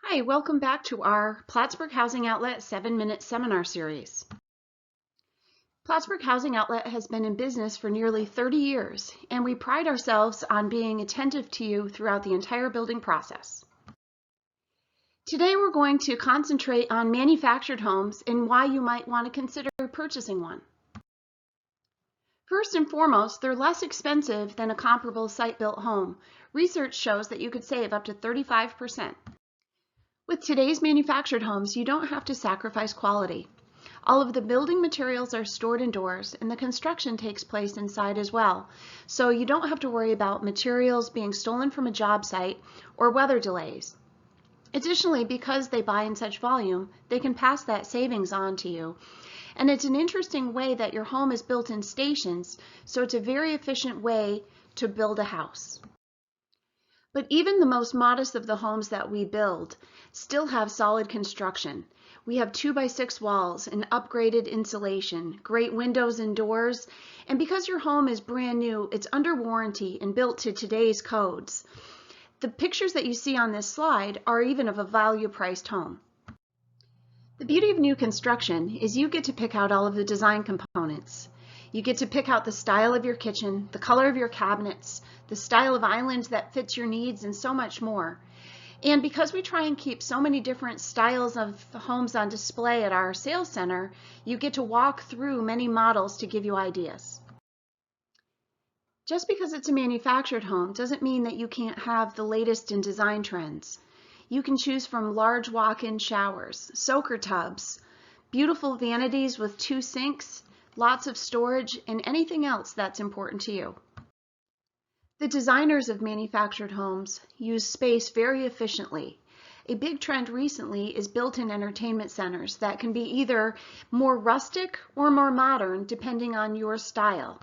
Hi, welcome back to our Plattsburgh Housing Outlet 7-minute seminar series. Plattsburgh Housing Outlet has been in business for nearly 30 years, and we pride ourselves on being attentive to you throughout the entire building process. Today we're going to concentrate on manufactured homes and why you might want to consider purchasing one. First and foremost, they're less expensive than a comparable site-built home. Research shows that you could save up to 35%. With today's manufactured homes, you don't have to sacrifice quality. All of the building materials are stored indoors, and the construction takes place inside as well. So you don't have to worry about materials being stolen from a job site or weather delays. Additionally, because they buy in such volume, they can pass that savings on to you. And it's an interesting way that your home is built in stations, so it's a very efficient way to build a house. But even the most modest of the homes that we build still have solid construction. We have 2x6 walls and upgraded insulation, great windows and doors, and because your home is brand new, it's under warranty and built to today's codes. The pictures that you see on this slide are even of a value-priced home. The beauty of new construction is you get to pick out all of the design components. You get to pick out the style of your kitchen, the color of your cabinets, the style of island that fits your needs, and so much more. And because we try and keep so many different styles of homes on display at our sales center, you get to walk through many models to give you ideas. Just because it's a manufactured home doesn't mean that you can't have the latest in design trends. You can choose from large walk-in showers, soaker tubs, beautiful vanities with 2 sinks, lots of storage, and anything else that's important to you. The designers of manufactured homes use space very efficiently. A big trend recently is built-in entertainment centers that can be either more rustic or more modern depending on your style.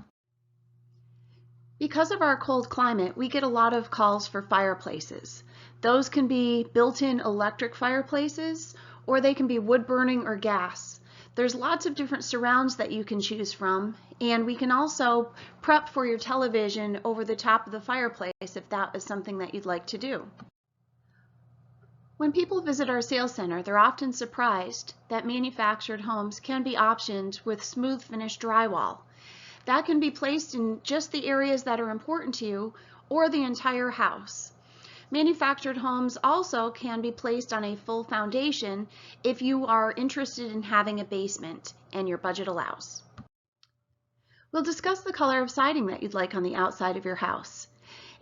Because of our cold climate, we get a lot of calls for fireplaces. Those can be built-in electric fireplaces, or they can be wood burning or gas. There's lots of different surrounds that you can choose from, and we can also prep for your television over the top of the fireplace if that is something that you'd like to do. When people visit our sales center, they're often surprised that manufactured homes can be optioned with smooth finish drywall. That can be placed in just the areas that are important to you or the entire house. Manufactured homes also can be placed on a full foundation if you are interested in having a basement and your budget allows. We'll discuss the color of siding that you'd like on the outside of your house.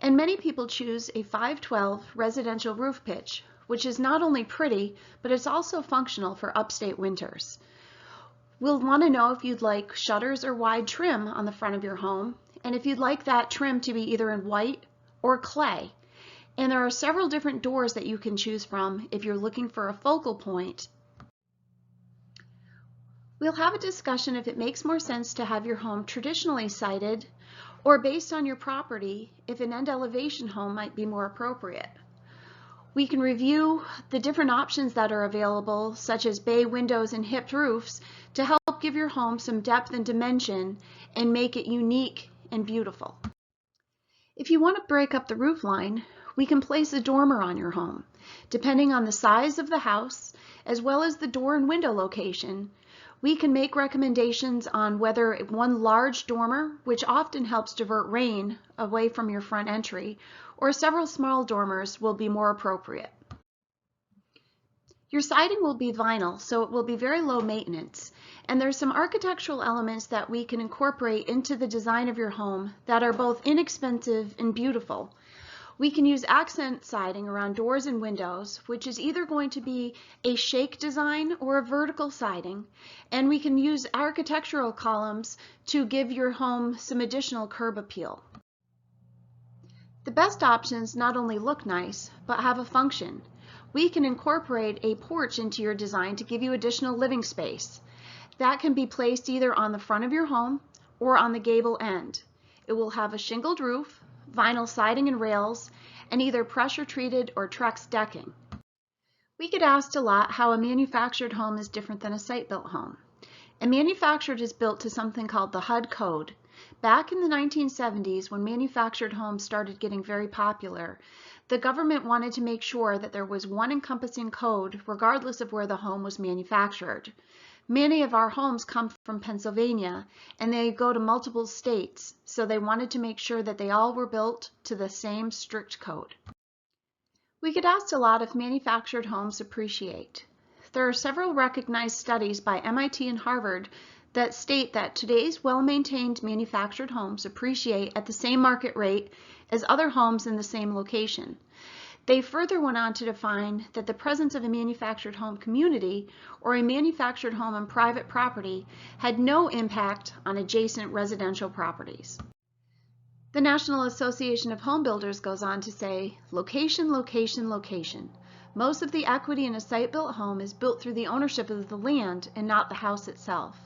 And many people choose a 512 residential roof pitch, which is not only pretty, but it's also functional for upstate winters. We'll want to know if you'd like shutters or wide trim on the front of your home, and if you'd like that trim to be either in white or clay. And there are several different doors that you can choose from if you're looking for a focal point. We'll have a discussion if it makes more sense to have your home traditionally sided or based on your property if an end elevation home might be more appropriate. We can review the different options that are available, such as bay windows and hipped roofs, to help give your home some depth and dimension and make it unique and beautiful. If you want to break up the roof line, we can place a dormer on your home. Depending on the size of the house, as well as the door and window location, we can make recommendations on whether one large dormer, which often helps divert rain away from your front entry, or several small dormers will be more appropriate. Your siding will be vinyl, so it will be very low maintenance, and there's some architectural elements that we can incorporate into the design of your home that are both inexpensive and beautiful. We can use accent siding around doors and windows, which is either going to be a shake design or a vertical siding, and we can use architectural columns to give your home some additional curb appeal. The best options not only look nice, but have a function. We can incorporate a porch into your design to give you additional living space. That can be placed either on the front of your home or on the gable end. It will have a shingled roof, vinyl siding and rails, and either pressure treated or Trex decking. We get asked a lot how a manufactured home is different than a site-built home. A manufactured is built to something called the HUD code. Back in the 1970s, when manufactured homes started getting very popular, the government wanted to make sure that there was one encompassing code regardless of where the home was manufactured. Many of our homes come from Pennsylvania, and they go to multiple states, so they wanted to make sure that they all were built to the same strict code. We get asked a lot if manufactured homes appreciate. There are several recognized studies by MIT and Harvard that state that today's well-maintained manufactured homes appreciate at the same market rate as other homes in the same location. They further went on to define that the presence of a manufactured home community or a manufactured home on private property had no impact on adjacent residential properties. The National Association of Home Builders goes on to say, location, location, location. Most of the equity in a site-built home is built through the ownership of the land and not the house itself.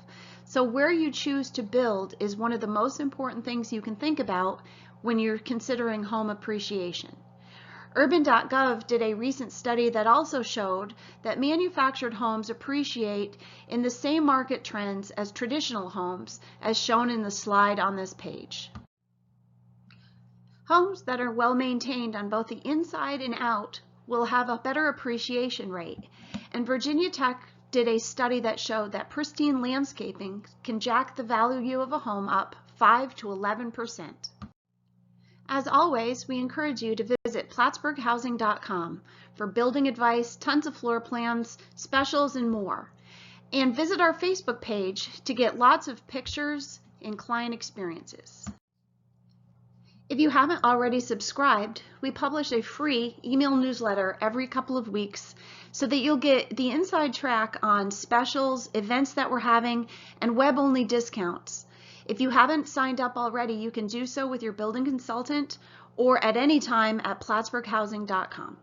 So where you choose to build is one of the most important things you can think about when you're considering home appreciation. Urban.gov did a recent study that also showed that manufactured homes appreciate in the same market trends as traditional homes, as shown in the slide on this page. Homes that are well maintained on both the inside and out will have a better appreciation rate, and Virginia Tech did a study that showed that pristine landscaping can jack the value of a home up 5 to 11%. As always, we encourage you to visit plattsburghhousing.com for building advice, tons of floor plans, specials, and more. And visit our Facebook page to get lots of pictures and client experiences. If you haven't already subscribed, we publish a free email newsletter every couple of weeks so that you'll get the inside track on specials, events that we're having, and web-only discounts. If you haven't signed up already, you can do so with your building consultant or at any time at plattsburghhousing.com.